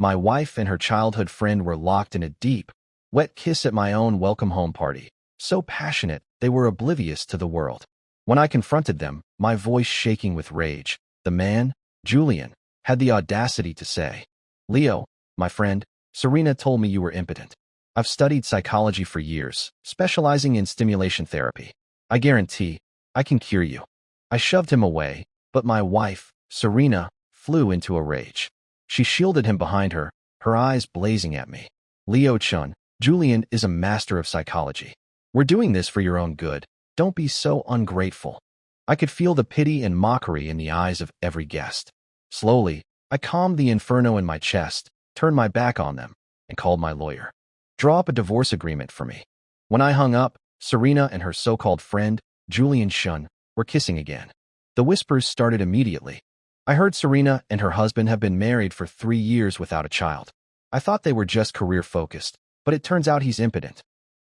My wife and her childhood friend were locked in a deep, wet kiss at my own welcome home party, so passionate they were oblivious to the world. When I confronted them, my voice shaking with rage, the man, Julian, had the audacity to say, "Leo, my friend, Serena told me you were impotent. I've studied psychology for years, specializing in stimulation therapy. I guarantee I can cure you." I shoved him away, but my wife, Serena, flew into a rage. She shielded him behind her, her eyes blazing at me. "Leo-chun, Julian is a master of psychology. We're doing this for your own good. Don't be so ungrateful." I could feel the pity and mockery in the eyes of every guest. Slowly, I calmed the inferno in my chest, turned my back on them, and called my lawyer. "Draw up a divorce agreement for me." When I hung up, Serena and her so-called friend, Julian Shun, were kissing again. The whispers started immediately. I heard Serena and her husband have been married for 3 years without a child. I thought they were just career-focused, but it turns out he's impotent.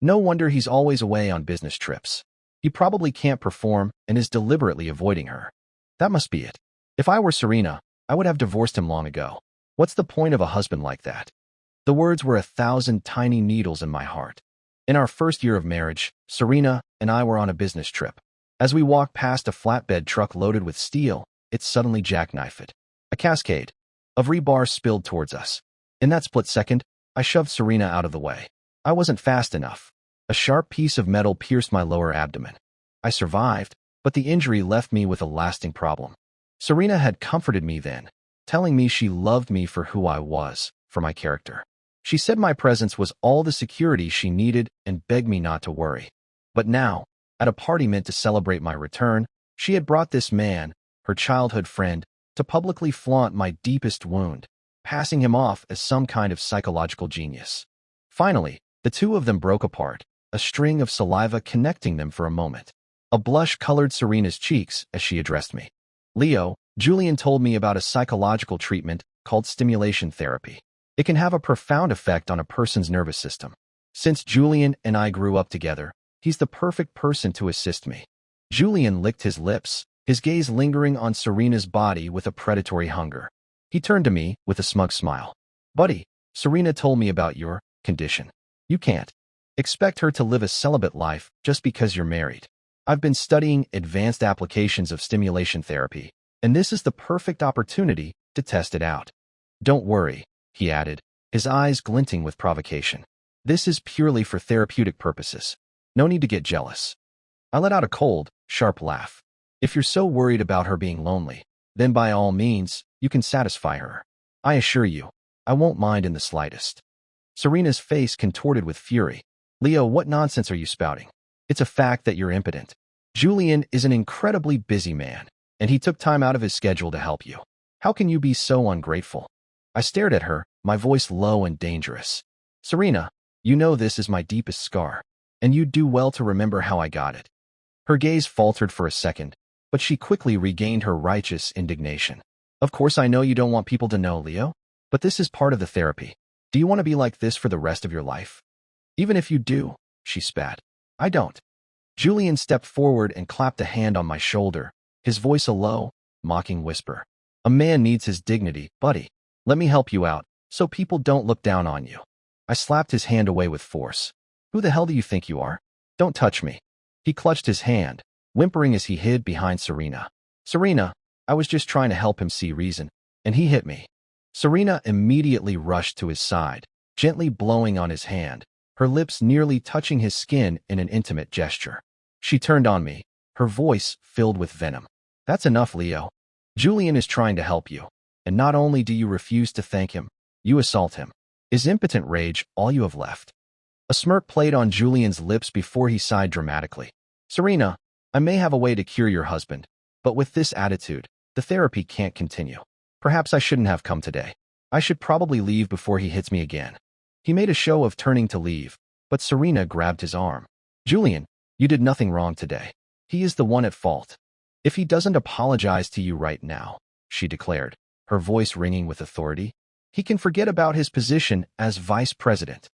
No wonder he's always away on business trips. He probably can't perform and is deliberately avoiding her. That must be it. If I were Serena, I would have divorced him long ago. What's the point of a husband like that? The words were 1,000 tiny needles in my heart. In our first year of marriage, Serena and I were on a business trip. As we walked past a flatbed truck loaded with steel, it suddenly jackknifed. A cascade of rebar spilled towards us. In that split second, I shoved Serena out of the way. I wasn't fast enough. A sharp piece of metal pierced my lower abdomen. I survived, but the injury left me with a lasting problem. Serena had comforted me then, telling me she loved me for who I was, for my character. She said my presence was all the security she needed and begged me not to worry. But now, at a party meant to celebrate my return, she had brought this man, her childhood friend, to publicly flaunt my deepest wound, passing him off as some kind of psychological genius. Finally, the two of them broke apart, a string of saliva connecting them for a moment. A blush colored Serena's cheeks as she addressed me. "Leo, Julian told me about a psychological treatment called stimulation therapy. It can have a profound effect on a person's nervous system. Since Julian and I grew up together, he's the perfect person to assist me." Julian licked his lips, his gaze lingering on Serena's body with a predatory hunger. He turned to me with a smug smile. "Buddy, Serena told me about your condition. You can't expect her to live a celibate life just because you're married. I've been studying advanced applications of stimulation therapy, and this is the perfect opportunity to test it out. Don't worry," he added, his eyes glinting with provocation. "This is purely for therapeutic purposes. No need to get jealous." I let out a cold, sharp laugh. "If you're so worried about her being lonely, then by all means, you can satisfy her. I assure you, I won't mind in the slightest." Serena's face contorted with fury. "Leo, what nonsense are you spouting? It's a fact that you're impotent. Julian is an incredibly busy man, and he took time out of his schedule to help you. How can you be so ungrateful?" I stared at her, my voice low and dangerous. "Serena, you know this is my deepest scar, and you'd do well to remember how I got it." Her gaze faltered for a second, but she quickly regained her righteous indignation. "Of course I know you don't want people to know, Leo, but this is part of the therapy. Do you want to be like this for the rest of your life?" "Even if you do," she spat. "I don't." Julian stepped forward and clapped a hand on my shoulder, his voice a low, mocking whisper. "A man needs his dignity, buddy. Let me help you out, so people don't look down on you." I slapped his hand away with force. "Who the hell do you think you are? Don't touch me." He clutched his hand, whimpering as he hid behind Serena. "Serena, I was just trying to help him see reason, and he hit me." Serena immediately rushed to his side, gently blowing on his hand, her lips nearly touching his skin in an intimate gesture. She turned on me, her voice filled with venom. "That's enough, Leo. Julian is trying to help you, and not only do you refuse to thank him, you assault him. Is impotent rage all you have left?" A smirk played on Julian's lips before he sighed dramatically. "Serena, I may have a way to cure your husband, but with this attitude, the therapy can't continue. Perhaps I shouldn't have come today. I should probably leave before he hits me again." He made a show of turning to leave, but Serena grabbed his arm. "Julian, you did nothing wrong today. He is the one at fault. If he doesn't apologize to you right now," she declared, her voice ringing with authority, "he can forget about his position as vice president."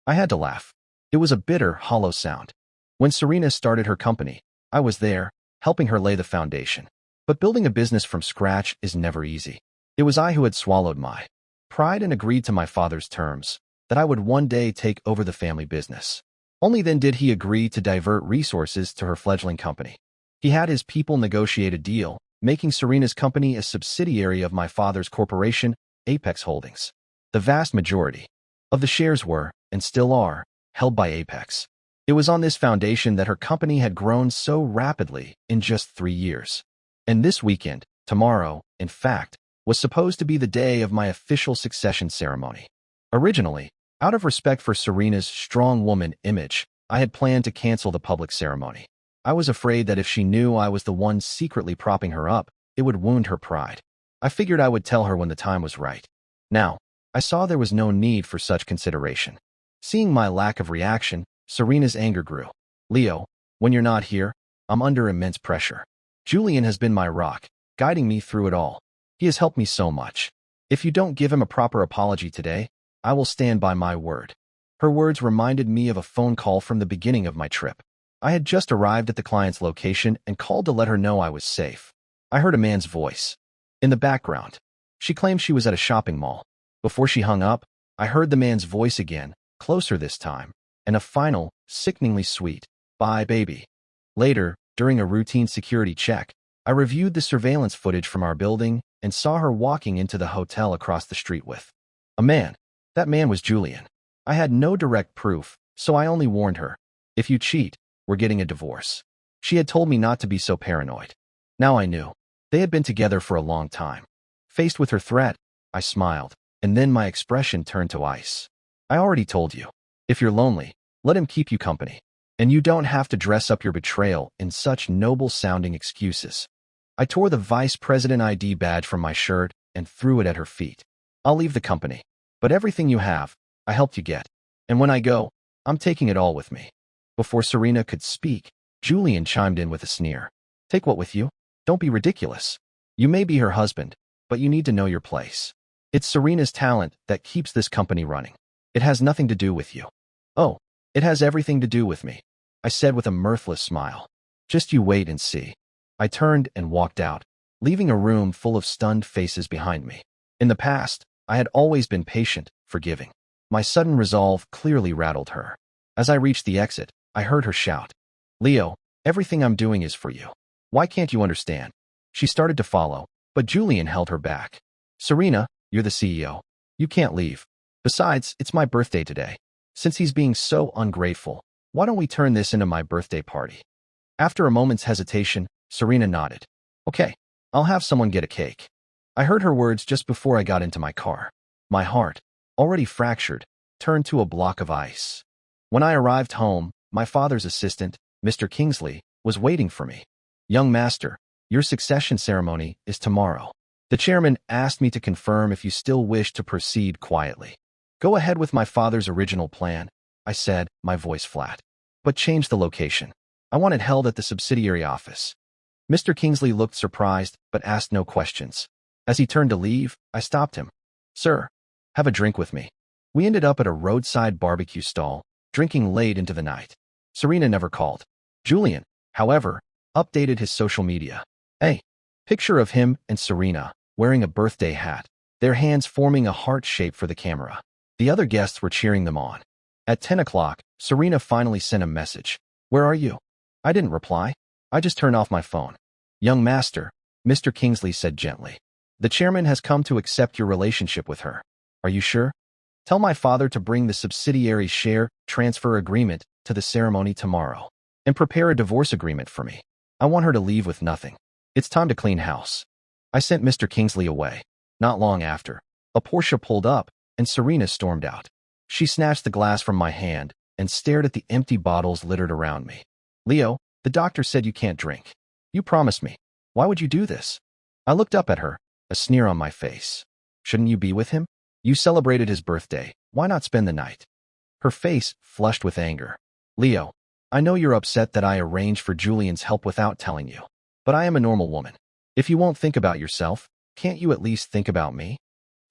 I had to laugh. It was a bitter, hollow sound. When Serena started her company, I was there, helping her lay the foundation. But building a business from scratch is never easy. It was I who had swallowed my Pride and agreed to my father's terms, that I would one day take over the family business. Only then did he agree to divert resources to her fledgling company. He had his people negotiate a deal, making Serena's company a subsidiary of my father's corporation, Apex Holdings. The vast majority of the shares were, and still are, held by Apex. It was on this foundation that her company had grown so rapidly in just 3 years. And this weekend, tomorrow, in fact, was supposed to be the day of my official succession ceremony. Originally, out of respect for Serena's strong woman image, I had planned to cancel the public ceremony. I was afraid that if she knew I was the one secretly propping her up, it would wound her pride. I figured I would tell her when the time was right. Now, I saw there was no need for such consideration. Seeing my lack of reaction, Serena's anger grew. Leo, when you're not here, I'm under immense pressure. Julian has been my rock, guiding me through it all. He has helped me so much. If you don't give him a proper apology today, I will stand by my word. Her words reminded me of a phone call from the beginning of my trip. I had just arrived at the client's location and called to let her know I was safe. I heard a man's voice. In the background, she claimed she was at a shopping mall. Before she hung up, I heard the man's voice again, closer this time, and a final, sickeningly sweet, "Bye, baby." Later, during a routine security check, I reviewed the surveillance footage from our building and saw her walking into the hotel across the street with a man. That man was Julian. I had no direct proof, so I only warned her. If you cheat, we're getting a divorce. She had told me not to be so paranoid. Now I knew. They had been together for a long time. Faced with her threat, I smiled, and then my expression turned to ice. I already told you. If you're lonely, let him keep you company. And you don't have to dress up your betrayal in such noble-sounding excuses. I tore the vice president ID badge from my shirt and threw it at her feet. I'll leave the company, but everything you have, I helped you get. And when I go, I'm taking it all with me. Before Serena could speak, Julian chimed in with a sneer. Take what with you? Don't be ridiculous. You may be her husband, but you need to know your place. It's Serena's talent that keeps this company running. It has nothing to do with you. Oh, it has everything to do with me, I said with a mirthless smile. Just you wait and see. I turned and walked out, leaving a room full of stunned faces behind me. In the past, I had always been patient, forgiving. My sudden resolve clearly rattled her. As I reached the exit, I heard her shout, Leo, everything I'm doing is for you. Why can't you understand? She started to follow, but Julian held her back. Serena, you're the CEO. You can't leave. Besides, it's my birthday today. Since he's being so ungrateful, why don't we turn this into my birthday party? After a moment's hesitation, Serena nodded. Okay, I'll have someone get a cake. I heard her words just before I got into my car. My heart, already fractured, turned to a block of ice. When I arrived home, my father's assistant, Mr. Kingsley, was waiting for me. Young master, your succession ceremony is tomorrow. The chairman asked me to confirm if you still wish to proceed quietly. Go ahead with my father's original plan, I said, my voice flat. But change the location. I want it held at the subsidiary office. Mr. Kingsley looked surprised, but asked no questions. As he turned to leave, I stopped him. Sir, have a drink with me. We ended up at a roadside barbecue stall, drinking late into the night. Serena never called. Julian, however, updated his social media. A picture of him and Serena, wearing a birthday hat, their hands forming a heart shape for the camera. The other guests were cheering them on. At 10 o'clock, Serena finally sent a message. Where are you? I didn't reply. I just turned off my phone. Young master, Mr. Kingsley said gently. The chairman has come to accept your relationship with her. Are you sure? Tell my father to bring the subsidiary share transfer agreement to the ceremony tomorrow. And prepare a divorce agreement for me. I want her to leave with nothing. It's time to clean house. I sent Mr. Kingsley away. Not long after, a Porsche pulled up, and Serena stormed out. She snatched the glass from my hand and stared at the empty bottles littered around me. Leo, the doctor said you can't drink. You promised me. Why would you do this? I looked up at her, a sneer on my face. Shouldn't you be with him? You celebrated his birthday. Why not spend the night? Her face flushed with anger. Leo, I know you're upset that I arranged for Julian's help without telling you, but I am a normal woman. If you won't think about yourself, can't you at least think about me?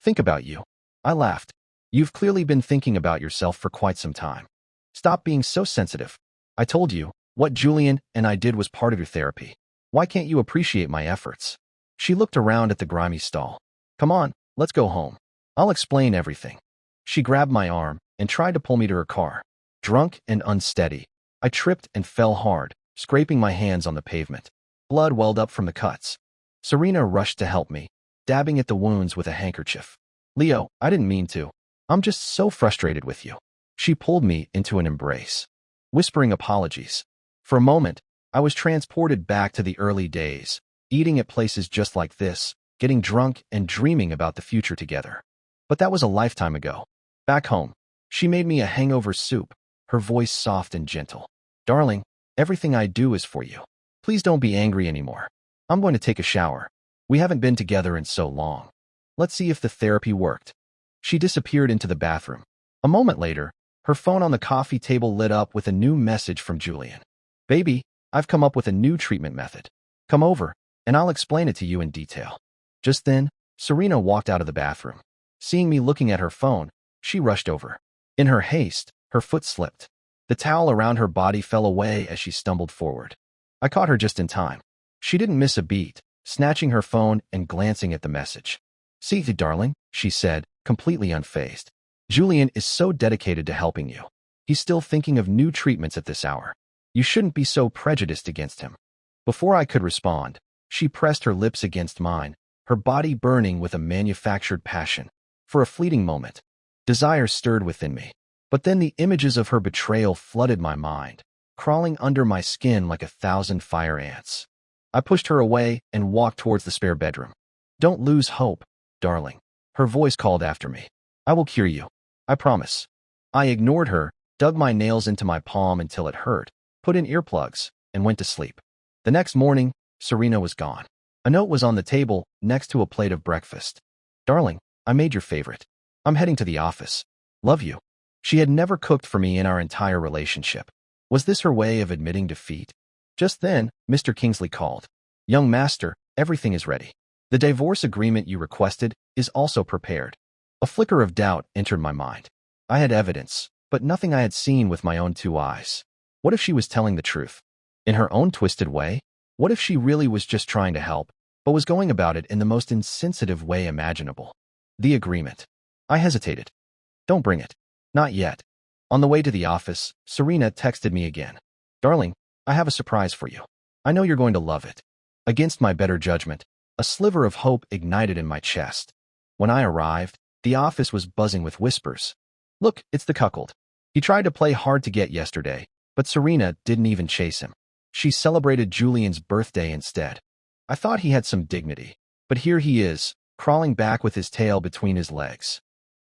Think about you. I laughed. You've clearly been thinking about yourself for quite some time. Stop being so sensitive. I told you, what Julian and I did was part of your therapy. Why can't you appreciate my efforts? She looked around at the grimy stall. Come on, let's go home. I'll explain everything. She grabbed my arm and tried to pull me to her car. Drunk and unsteady, I tripped and fell hard, scraping my hands on the pavement. Blood welled up from the cuts. Serena rushed to help me, dabbing at the wounds with a handkerchief. Leo, I didn't mean to. I'm just so frustrated with you. She pulled me into an embrace, whispering apologies. For a moment, I was transported back to the early days, eating at places just like this, getting drunk and dreaming about the future together. But that was a lifetime ago. Back home, she made me a hangover soup, her voice soft and gentle. Darling, everything I do is for you. Please don't be angry anymore. I'm going to take a shower. We haven't been together in so long. Let's see if the therapy worked. She disappeared into the bathroom. A moment later, her phone on the coffee table lit up with a new message from Julian. Baby, I've come up with a new treatment method. Come over, and I'll explain it to you in detail. Just then, Serena walked out of the bathroom. Seeing me looking at her phone, she rushed over. In her haste, her foot slipped. The towel around her body fell away as she stumbled forward. I caught her just in time. She didn't miss a beat, snatching her phone and glancing at the message. See, darling, she said, completely unfazed. Julian is so dedicated to helping you. He's still thinking of new treatments at this hour. You shouldn't be so prejudiced against him. Before I could respond, she pressed her lips against mine, her body burning with a manufactured passion. For a fleeting moment, desire stirred within me. But then the images of her betrayal flooded my mind, crawling under my skin like 1,000 fire ants. I pushed her away and walked towards the spare bedroom. Don't lose hope, darling. Her voice called after me. I will cure you. I promise. I ignored her, dug my nails into my palm until it hurt, put in earplugs, and went to sleep. The next morning, Serena was gone. A note was on the table next to a plate of breakfast. Darling, I made your favorite. I'm heading to the office. Love you. She had never cooked for me in our entire relationship. Was this her way of admitting defeat? Just then, Mr. Kingsley called. Young master, everything is ready. The divorce agreement you requested is also prepared. A flicker of doubt entered my mind. I had evidence, but nothing I had seen with my own 2 eyes. What if she was telling the truth? In her own twisted way? What if she really was just trying to help, but was going about it in the most insensitive way imaginable? The agreement. I hesitated. Don't bring it. Not yet. On the way to the office, Serena texted me again. Darling, I have a surprise for you. I know you're going to love it. Against my better judgment, a sliver of hope ignited in my chest. When I arrived, the office was buzzing with whispers. Look, it's the cuckold. He tried to play hard to get yesterday, but Serena didn't even chase him. She celebrated Julian's birthday instead. I thought he had some dignity, but here he is, crawling back with his tail between his legs.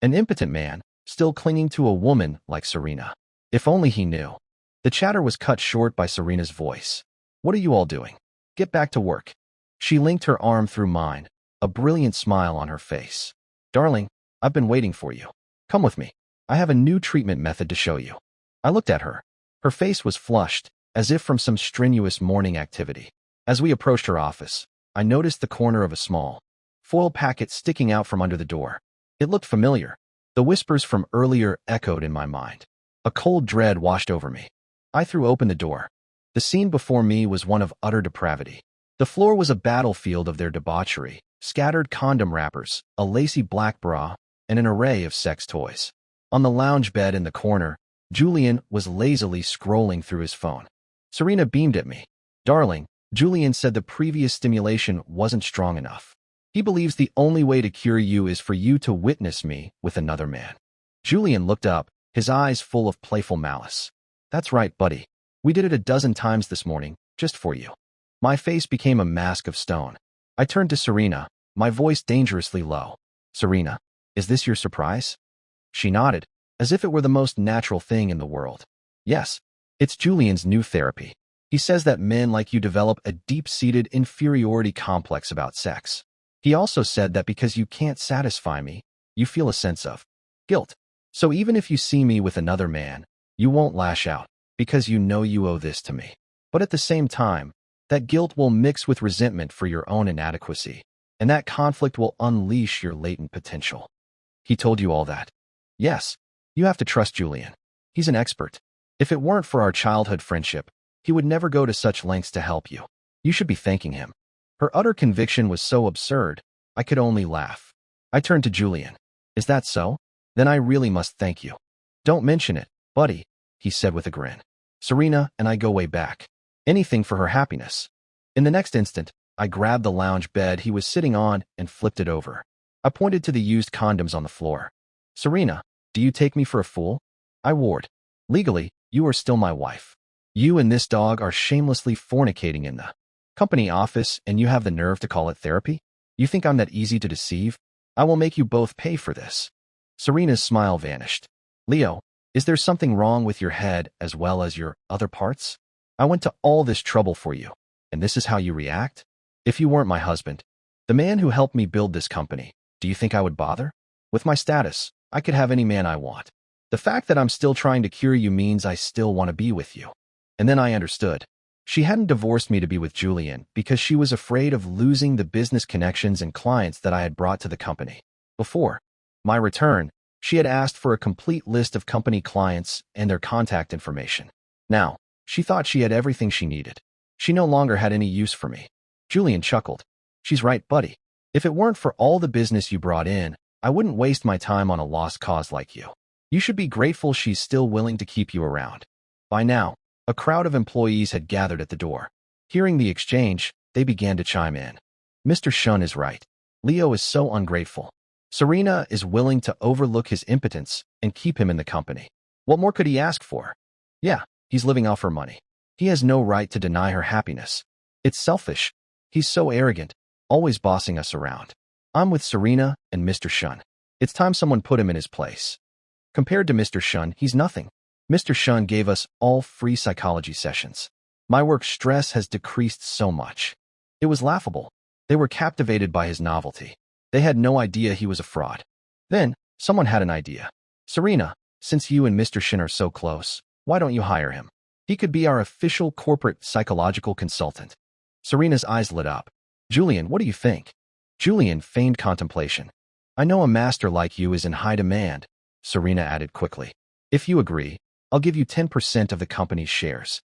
An impotent man, still clinging to a woman like Serena. If only he knew. The chatter was cut short by Serena's voice. What are you all doing? Get back to work. She linked her arm through mine, a brilliant smile on her face. Darling, I've been waiting for you. Come with me. I have a new treatment method to show you. I looked at her. Her face was flushed, as if from some strenuous morning activity. As we approached her office, I noticed the corner of a small, foil packet sticking out from under the door. It looked familiar. The whispers from earlier echoed in my mind. A cold dread washed over me. I threw open the door. The scene before me was one of utter depravity. The floor was a battlefield of their debauchery, scattered condom wrappers, a lacy black bra, and an array of sex toys. On the lounge bed in the corner, Julian was lazily scrolling through his phone. Serena beamed at me. Darling, Julian said the previous stimulation wasn't strong enough. He believes the only way to cure you is for you to witness me with another man. Julian looked up, his eyes full of playful malice. That's right, buddy. We did it a dozen times this morning, just for you. My face became a mask of stone. I turned to Serena, my voice dangerously low. Serena, is this your surprise? She nodded, as if it were the most natural thing in the world. Yes, it's Julian's new therapy. He says that men like you develop a deep-seated inferiority complex about sex. He also said that because you can't satisfy me, you feel a sense of guilt. So even if you see me with another man, you won't lash out, because you know you owe this to me. But at the same time, that guilt will mix with resentment for your own inadequacy, and that conflict will unleash your latent potential. He told you all that? Yes, you have to trust Julian. He's an expert. If it weren't for our childhood friendship, he would never go to such lengths to help you. You should be thanking him. Her utter conviction was so absurd, I could only laugh. I turned to Julian. Is that so? Then I really must thank you. Don't mention it, buddy, he said with a grin. Serena and I go way back. Anything for her happiness. In the next instant, I grabbed the lounge bed he was sitting on and flipped it over. I pointed to the used condoms on the floor. Serena, do you take me for a fool? I warned. Legally, you are still my wife. You and this dog are shamelessly fornicating in the company office, and you have the nerve to call it therapy? You think I'm that easy to deceive? I will make you both pay for this. Serena's smile vanished. Leo, is there something wrong with your head as well as your other parts? I went to all this trouble for you, and this is how you react? If you weren't my husband, the man who helped me build this company, do you think I would bother? With my status, I could have any man I want. The fact that I'm still trying to cure you means I still want to be with you. And then I understood. She hadn't divorced me to be with Julian because she was afraid of losing the business connections and clients that I had brought to the company. Before my return, she had asked for a complete list of company clients and their contact information. Now, she thought she had everything she needed. She no longer had any use for me. Julian chuckled. She's right, buddy. If it weren't for all the business you brought in, I wouldn't waste my time on a lost cause like you. You should be grateful she's still willing to keep you around. By now, a crowd of employees had gathered at the door. Hearing the exchange, they began to chime in. Mr. Shun is right. Leo is so ungrateful. Serena is willing to overlook his impotence and keep him in the company. What more could he ask for? Yeah, he's living off her money. He has no right to deny her happiness. It's selfish. He's so arrogant, always bossing us around. I'm with Serena and Mr. Shun. It's time someone put him in his place. Compared to Mr. Shun, he's nothing. Mr. Shun gave us all free psychology sessions. My work stress has decreased so much. It was laughable. They were captivated by his novelty. They had no idea he was a fraud. Then, someone had an idea. Serena, since you and Mr. Shun are so close, why don't you hire him? He could be our official corporate psychological consultant. Serena's eyes lit up. Julian, what do you think? Julian feigned contemplation. I know a master like you is in high demand, Serena added quickly. If you agree, I'll give you 10% of the company's shares.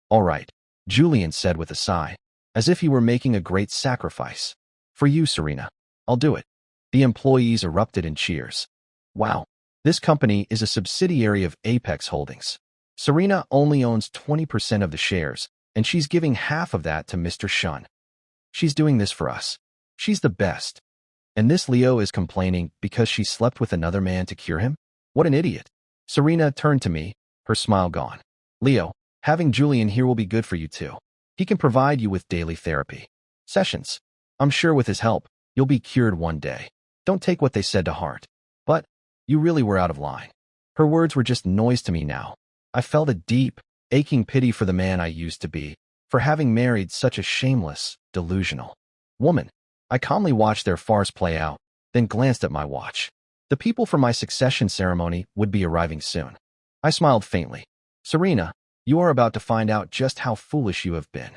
All right, Julian said with a sigh, as if he were making a great sacrifice. For you, Serena, I'll do it. The employees erupted in cheers. Wow, this company is a subsidiary of Apex Holdings. Serena only owns 20% of the shares, and she's giving half of that to Mr. Shun. She's doing this for us. She's the best. And this Leo is complaining because she slept with another man to cure him? What an idiot. Serena turned to me, her smile gone. Leo, having Julian here will be good for you too. He can provide you with daily therapy sessions. I'm sure with his help, you'll be cured one day. Don't take what they said to heart. But you really were out of line. Her words were just noise to me now. I felt a deep, aching pity for the man I used to be, for having married such a shameless, delusional woman. I calmly watched their farce play out, then glanced at my watch. The people for my succession ceremony would be arriving soon. I smiled faintly. Serena, you are about to find out just how foolish you have been.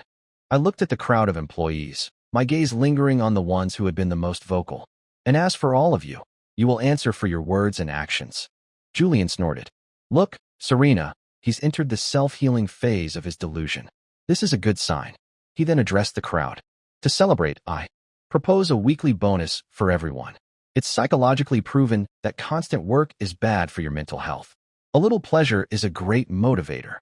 I looked at the crowd of employees, my gaze lingering on the ones who had been the most vocal. And as for all of you, you will answer for your words and actions. Julian snorted. Look, Serena, he's entered the self-healing phase of his delusion. This is a good sign. He then addressed the crowd. To celebrate, I propose a weekly bonus for everyone. It's psychologically proven that constant work is bad for your mental health. A little pleasure is a great motivator.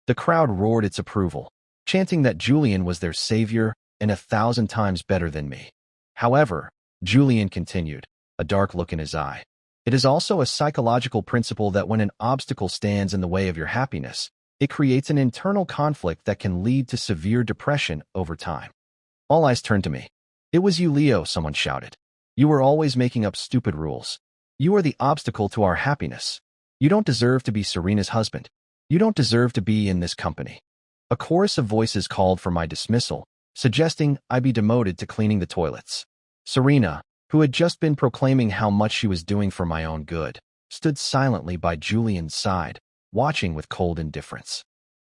The crowd roared its approval, chanting that Julian was their savior and 1,000 times better than me. However, Julian continued, a dark look in his eye. It is also a psychological principle that when an obstacle stands in the way of your happiness, it creates an internal conflict that can lead to severe depression over time. All eyes turned to me. It was you, Leo, someone shouted. You were always making up stupid rules. You are the obstacle to our happiness. You don't deserve to be Serena's husband. You don't deserve to be in this company. A chorus of voices called for my dismissal, suggesting I be demoted to cleaning the toilets. Serena, who had just been proclaiming how much she was doing for my own good, stood silently by Julian's side, watching with cold indifference.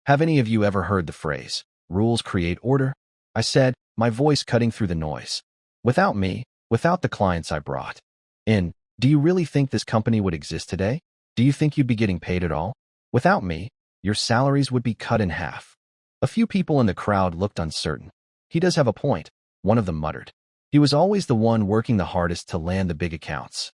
Have any of you ever heard the phrase, rules create order? I said, my voice cutting through the noise. Without me, without the clients I brought in, do you really think this company would exist today? Do you think you'd be getting paid at all? Without me, your salaries would be cut in half. A few people in the crowd looked uncertain. He does have a point, one of them muttered. He was always the one working the hardest to land the big accounts.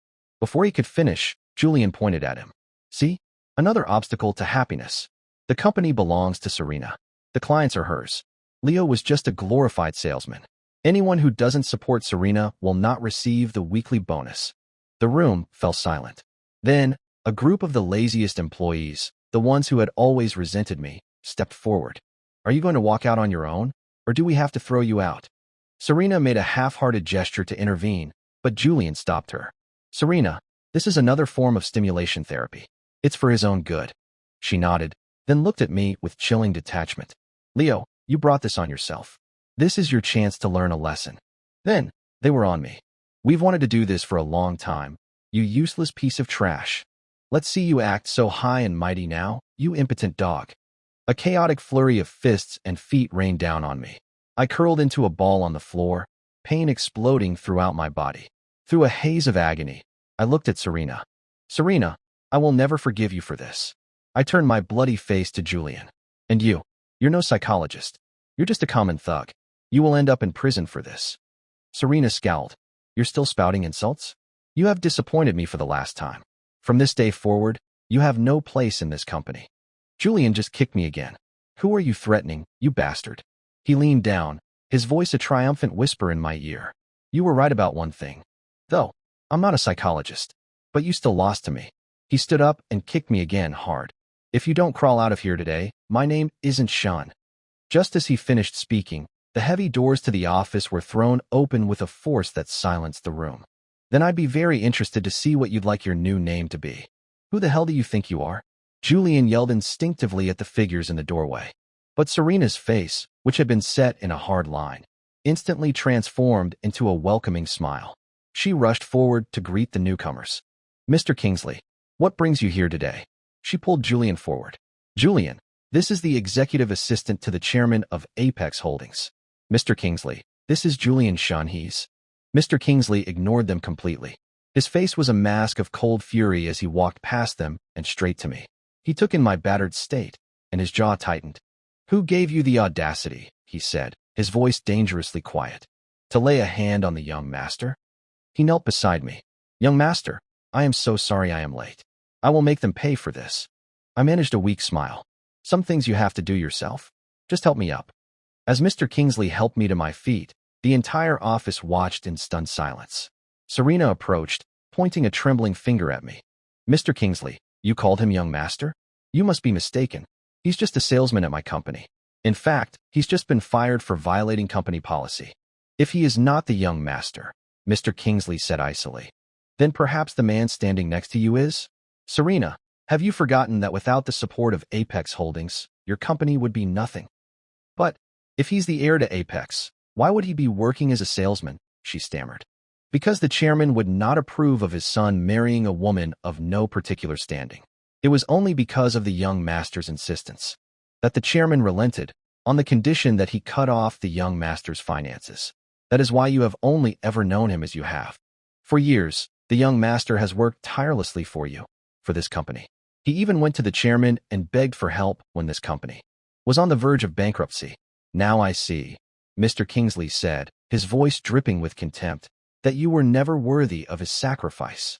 Before he could finish, Julian pointed at him. See? Another obstacle to happiness. The company belongs to Serena. The clients are hers. Leo was just a glorified salesman. Anyone who doesn't support Serena will not receive the weekly bonus. The room fell silent. Then, a group of the laziest employees, the ones who had always resented me, stepped forward. Are you going to walk out on your own, or do we have to throw you out? Serena made a half-hearted gesture to intervene, but Julian stopped her. Serena, this is another form of stimulation therapy. It's for his own good. She nodded, then looked at me with chilling detachment. Leo, you brought this on yourself. This is your chance to learn a lesson. Then, they were on me. We've wanted to do this for a long time. You useless piece of trash. Let's see you act so high and mighty now, you impotent dog. A chaotic flurry of fists and feet rained down on me. I curled into a ball on the floor, pain exploding throughout my body. Through a haze of agony, I looked at Serena. Serena, I will never forgive you for this. I turned my bloody face to Julian. And you're no psychologist. You're just a common thug. You will end up in prison for this. Serena scowled. You're still spouting insults? You have disappointed me for the last time. From this day forward, you have no place in this company. Julian just kicked me again. Who are you threatening, you bastard? He leaned down, his voice a triumphant whisper in my ear. You were right about one thing. Though, I'm not a psychologist. But you still lost to me. He stood up and kicked me again hard. If you don't crawl out of here today, my name isn't Sean. Just as he finished speaking, the heavy doors to the office were thrown open with a force that silenced the room. Then I'd be very interested to see what you'd like your new name to be. Who the hell do you think you are? Julian yelled instinctively at the figures in the doorway. But Serena's face, which had been set in a hard line, instantly transformed into a welcoming smile. She rushed forward to greet the newcomers. Mr. Kingsley, what brings you here today? She pulled Julian forward. Julian, this is the executive assistant to the chairman of Apex Holdings. Mr. Kingsley, this is Julian Shahnees. Mr. Kingsley ignored them completely. His face was a mask of cold fury as he walked past them and straight to me. He took in my battered state, and his jaw tightened. Who gave you the audacity, he said, his voice dangerously quiet, to lay a hand on the young master? He knelt beside me. Young master, I am so sorry I am late. I will make them pay for this. I managed a weak smile. Some things you have to do yourself. Just help me up. As Mr. Kingsley helped me to my feet, the entire office watched in stunned silence. Serena approached, pointing a trembling finger at me. Mr. Kingsley, you called him young master? You must be mistaken. He's just a salesman at my company. In fact, he's just been fired for violating company policy. If he is not the young master, Mr. Kingsley said icily, then perhaps the man standing next to you is? Serena, have you forgotten that without the support of Apex Holdings, your company would be nothing? But, if he's the heir to Apex, why would he be working as a salesman? She stammered. Because the chairman would not approve of his son marrying a woman of no particular standing. It was only because of the young master's insistence that the chairman relented, on the condition that he cut off the young master's finances. That is why you have only ever known him as you have. For years, the young master has worked tirelessly for you, for this company. He even went to the chairman and begged for help when this company was on the verge of bankruptcy. Now I see, Mr. Kingsley said, his voice dripping with contempt, that you were never worthy of his sacrifice.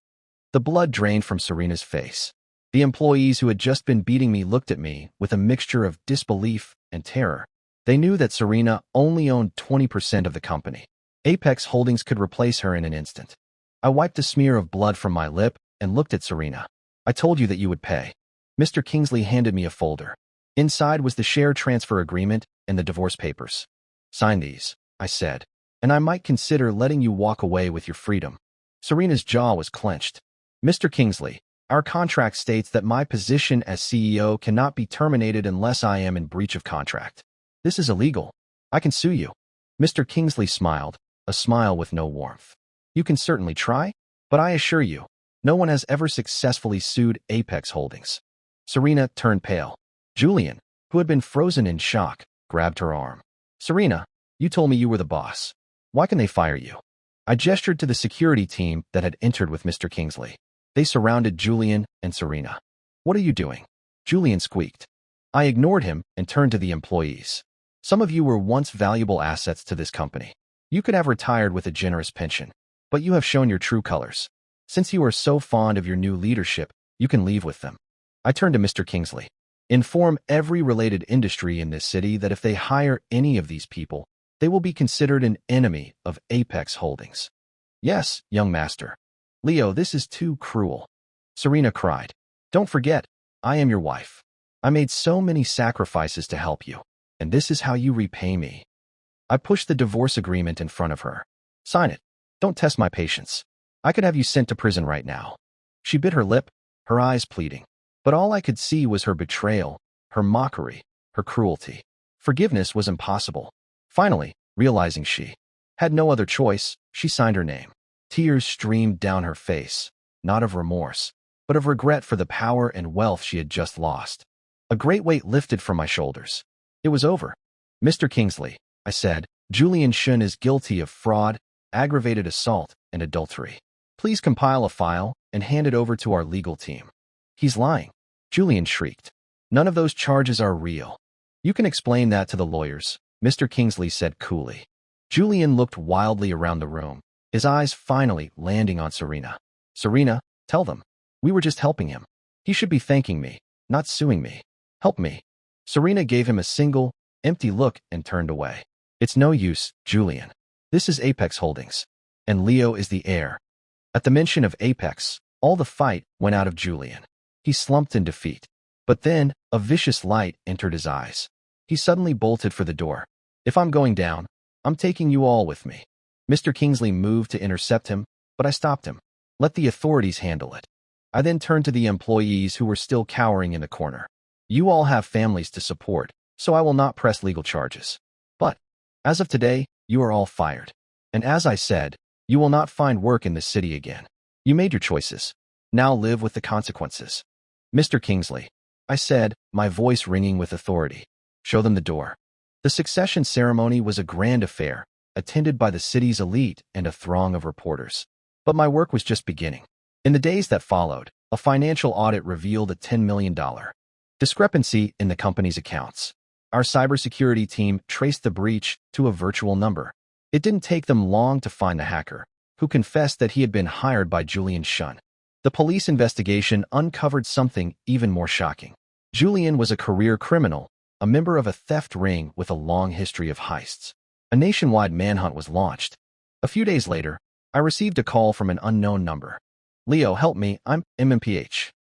The blood drained from Serena's face. The employees who had just been beating me looked at me with a mixture of disbelief and terror. They knew that Serena only owned 20% of the company. Apex Holdings could replace her in an instant. I wiped a smear of blood from my lip and looked at Serena. I told you that you would pay. Mr. Kingsley handed me a folder. Inside was the share transfer agreement and the divorce papers. Sign these, I said, and I might consider letting you walk away with your freedom. Serena's jaw was clenched. Mr. Kingsley, our contract states that my position as CEO cannot be terminated unless I am in breach of contract. This is illegal. I can sue you. Mr. Kingsley smiled, a smile with no warmth. You can certainly try, but I assure you, no one has ever successfully sued Apex Holdings. Serena turned pale. Julian, who had been frozen in shock, grabbed her arm. Serena, you told me you were the boss. Why can they fire you? I gestured to the security team that had entered with Mr. Kingsley. They surrounded Julian and Serena. What are you doing? Julian squeaked. I ignored him and turned to the employees. Some of you were once valuable assets to this company. You could have retired with a generous pension, but you have shown your true colors. Since you are so fond of your new leadership, you can leave with them. I turned to Mr. Kingsley. Inform every related industry in this city that if they hire any of these people, they will be considered an enemy of Apex Holdings. Yes, young master. Leo, this is too cruel. Serena cried. Don't forget, I am your wife. I made so many sacrifices to help you, and this is how you repay me. I pushed the divorce agreement in front of her. Sign it. Don't test my patience. I could have you sent to prison right now. She bit her lip, her eyes pleading. But all I could see was her betrayal, her mockery, her cruelty. Forgiveness was impossible. Finally, realizing she had no other choice, she signed her name. Tears streamed down her face, not of remorse, but of regret for the power and wealth she had just lost. A great weight lifted from my shoulders. It was over. Mr. Kingsley, I said, Julian Shun is guilty of fraud, aggravated assault, and adultery. Please compile a file and hand it over to our legal team. He's lying, Julian shrieked. None of those charges are real. You can explain that to the lawyers, Mr. Kingsley said coolly. Julian looked wildly around the room, his eyes finally landing on Serena. Serena, tell them. We were just helping him. He should be thanking me, not suing me. Help me. Serena gave him a single, empty look and turned away. It's no use, Julian. This is Apex Holdings, and Leo is the heir. At the mention of Apex, all the fight went out of Julian. He slumped in defeat. But then, a vicious light entered his eyes. He suddenly bolted for the door. If I'm going down, I'm taking you all with me. Mr. Kingsley moved to intercept him, but I stopped him. Let the authorities handle it. I then turned to the employees who were still cowering in the corner. You all have families to support, so I will not press legal charges. But, as of today, you are all fired. And as I said, you will not find work in this city again. You made your choices. Now live with the consequences. Mr. Kingsley, I said, my voice ringing with authority. Show them the door. The succession ceremony was a grand affair, attended by the city's elite and a throng of reporters. But my work was just beginning. In the days that followed, a financial audit revealed a $10 million discrepancy in the company's accounts. Our cybersecurity team traced the breach to a virtual number. It didn't take them long to find the hacker, who confessed that he had been hired by Julian Shun. The police investigation uncovered something even more shocking. Julian was a career criminal, a member of a theft ring with a long history of heists. A nationwide manhunt was launched. A few days later, I received a call from an unknown number. Leo, help me, I'm MMPH.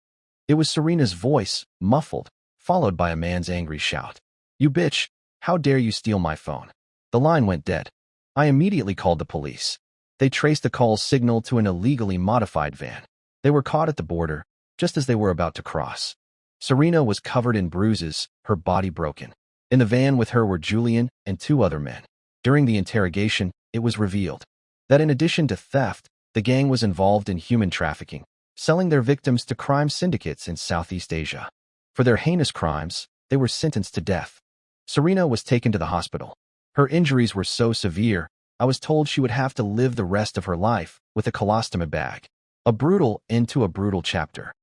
It was Serena's voice, muffled, followed by a man's angry shout. You bitch, how dare you steal my phone? The line went dead. I immediately called the police. They traced the call's signal to an illegally modified van. They were caught at the border, just as they were about to cross. Serena was covered in bruises, her body broken. In the van with her were Julian and two other men. During the interrogation, it was revealed that in addition to theft, the gang was involved in human trafficking, selling their victims to crime syndicates in Southeast Asia. For their heinous crimes, they were sentenced to death. Serena was taken to the hospital. Her injuries were so severe, I was told she would have to live the rest of her life with a colostomy bag. A brutal end to a brutal chapter.